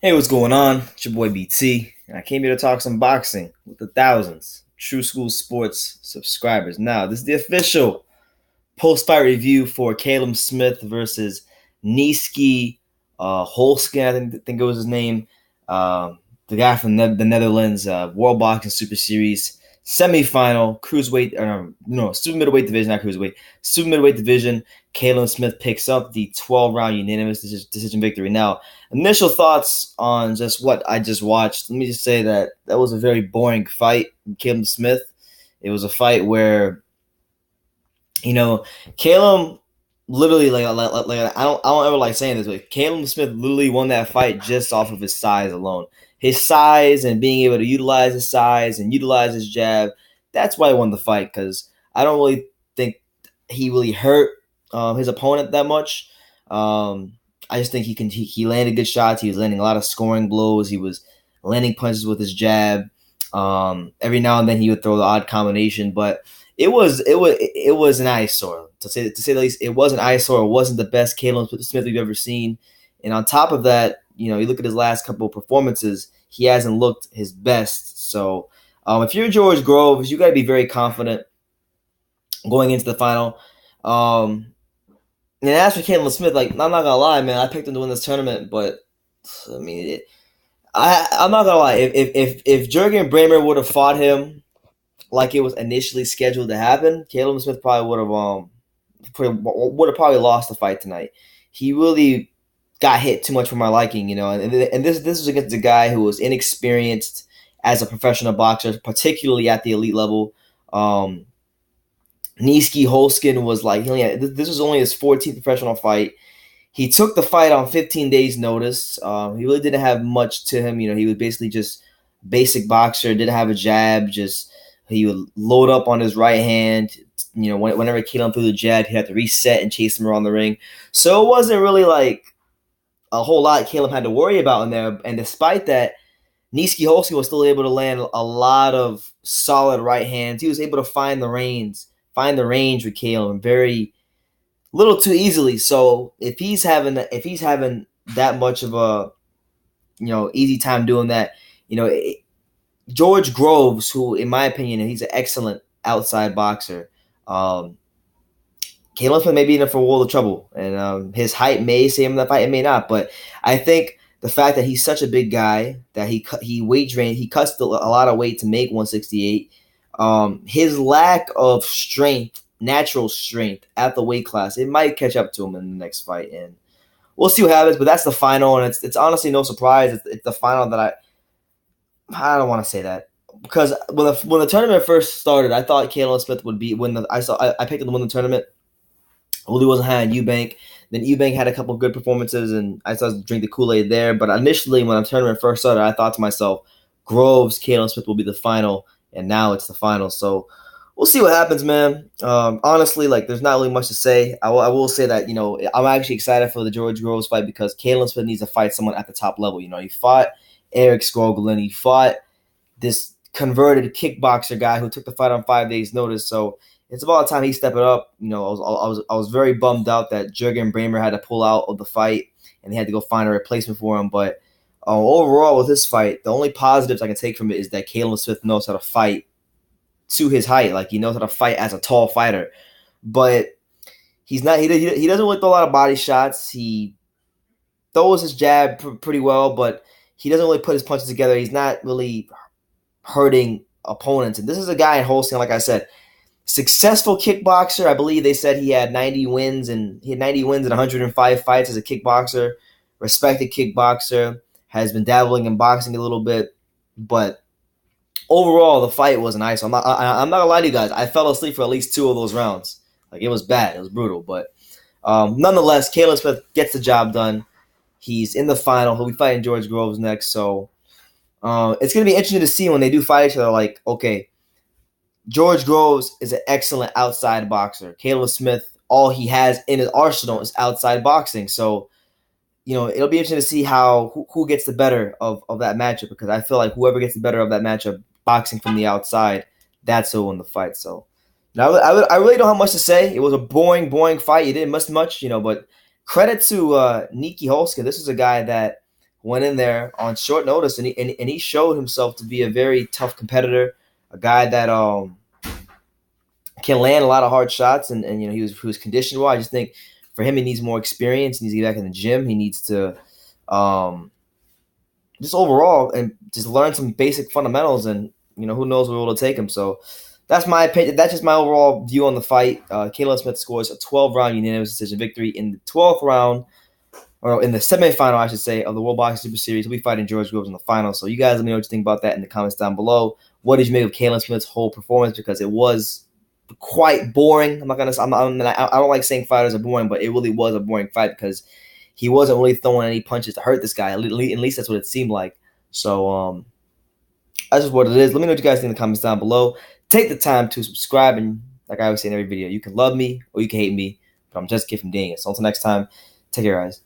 Hey, what's going on? It's your boy BT, and I came here to talk some boxing with the thousands of True School Sports subscribers. Now, this is the official post-fight review for Callum Smith versus Nieky Holzken, I think it was his name. The guy from the Netherlands, World Boxing Super Series semifinal, cruiserweight, no, super middleweight division, not cruiserweight, super middleweight division. Callum Smith picks up the 12-round unanimous decision victory. Now, initial thoughts on just what I just watched. Let me just say that was a very boring fight. Callum Smith. It was a fight where you know, Caleb literally I don't ever like saying this, but Caleb Smith literally won that fight just off of his size alone. His size and being able to utilize his size and utilize his jab. That's why he won the fight because I don't really think he really hurt his opponent that much. I just think he landed good shots. He was landing a lot of scoring blows. He was landing punches with his jab. Every now and then he would throw the odd combination, but it was an eyesore to say the least. It was an eyesore. It wasn't the best Callum Smith we've ever seen, and on top of that, you look at his last couple of performances, he hasn't looked his best. So, if you're George Groves, you got to be very confident going into the final. And as for Callum Smith, like I'm not gonna lie, man, I picked him to win this tournament, but I mean, I'm not gonna lie. If Jurgen Bremer would have fought him like it was initially scheduled to happen, Caleb Smith probably would have probably lost the fight tonight. He really got hit too much for my liking, and this was against a guy who was inexperienced as a professional boxer, particularly at the elite level. Um, Nieky Holzken was like this was only his 14th professional fight. He took the fight on 15 days notice. He really didn't have much to him. He was basically just basic boxer. Didn't have a jab. Just he would load up on his right hand. Whenever Caleb threw the jab, he had to reset and chase him around the ring. So it wasn't really like a whole lot Caleb had to worry about in there. And despite that, Nieky Holzken was still able to land a lot of solid right hands. He was able to find the range with Caleb very little too easily. So if he's having that much of a easy time doing that, George Groves, who in my opinion he's an excellent outside boxer, um, Caleb Smith may be in for a world of trouble, and his height may save him that fight, it may not. But I think the fact that he's such a big guy that he weight drained, he cuts a lot of weight to make 168. His lack of strength, natural strength at the weight class, it might catch up to him in the next fight, and we'll see what happens. But that's the final, and it's honestly no surprise. It's the final that I don't want to say that because when the tournament first started, I thought Caleb Smith would be win the. I picked him to win the tournament. Really wasn't high on Eubank. Then Eubank had a couple of good performances, and I started to drink the Kool-Aid there. But initially, when the tournament first started, I thought to myself, Groves, Callum Smith will be the final, and now it's the final. So we'll see what happens, man. Honestly, like there's not really much to say. I will say that I'm actually excited for the George Groves fight because Callum Smith needs to fight someone at the top level. He fought Eric Skoglund, he fought this converted kickboxer guy who took the fight on 5 days' notice. So it's about time he stepped it up. I was very bummed out that Jurgen Bremer had to pull out of the fight and they had to go find a replacement for him. But overall, with this fight, the only positives I can take from it is that Callum Smith knows how to fight to his height. Like he knows how to fight as a tall fighter, but he's not. He doesn't really throw a lot of body shots. He throws his jab pretty well, but he doesn't really put his punches together. He's not really hurting opponents. And this is a guy in Holstein, like I said, successful kickboxer. I believe they said he had 90 wins and 105 fights as a kickboxer. Respected kickboxer, has been dabbling in boxing a little bit, but overall the fight was nice. I'm not gonna lie to you guys. I fell asleep for at least two of those rounds. Like it was bad. It was brutal, but nonetheless, Caleb Smith gets the job done. He's in the final. He'll be fighting George Groves next. So it's going to be interesting to see when they do fight each other. Like, okay, George Groves is an excellent outside boxer. Caleb Smith, all he has in his arsenal is outside boxing. So, it'll be interesting to see who gets the better of that matchup because I feel like whoever gets the better of that matchup boxing from the outside, that's who won the fight. So, now I really don't have much to say. It was a boring fight. You didn't miss much, but credit to Nieky Holzken. This is a guy that went in there on short notice, and he showed himself to be a very tough competitor, a guy that can land a lot of hard shots, and he was conditioned well. I just think for him, he needs more experience. He needs to get back in the gym. He needs to just overall and just learn some basic fundamentals, and who knows where it'll take him. So that's my opinion. That's just my overall view on the fight. Callum Smith scores a 12-round unanimous decision victory in the 12th round, or in the semifinal, I should say, of the World Boxing Super Series. We'll be fighting George Groves in the final. So you guys let me know what you think about that in the comments down below. What did you make of Callum Smith's whole performance? Because it was quite boring. I don't like saying fighters are boring, but it really was a boring fight because he wasn't really throwing any punches to hurt this guy. At least that's what it seemed like. So that's just what it is. Let me know what you guys think in the comments down below. Take the time to subscribe, and like I always say in every video, you can love me or you can hate me, but I'm just a kid from Daniel. So until next time, take care, guys.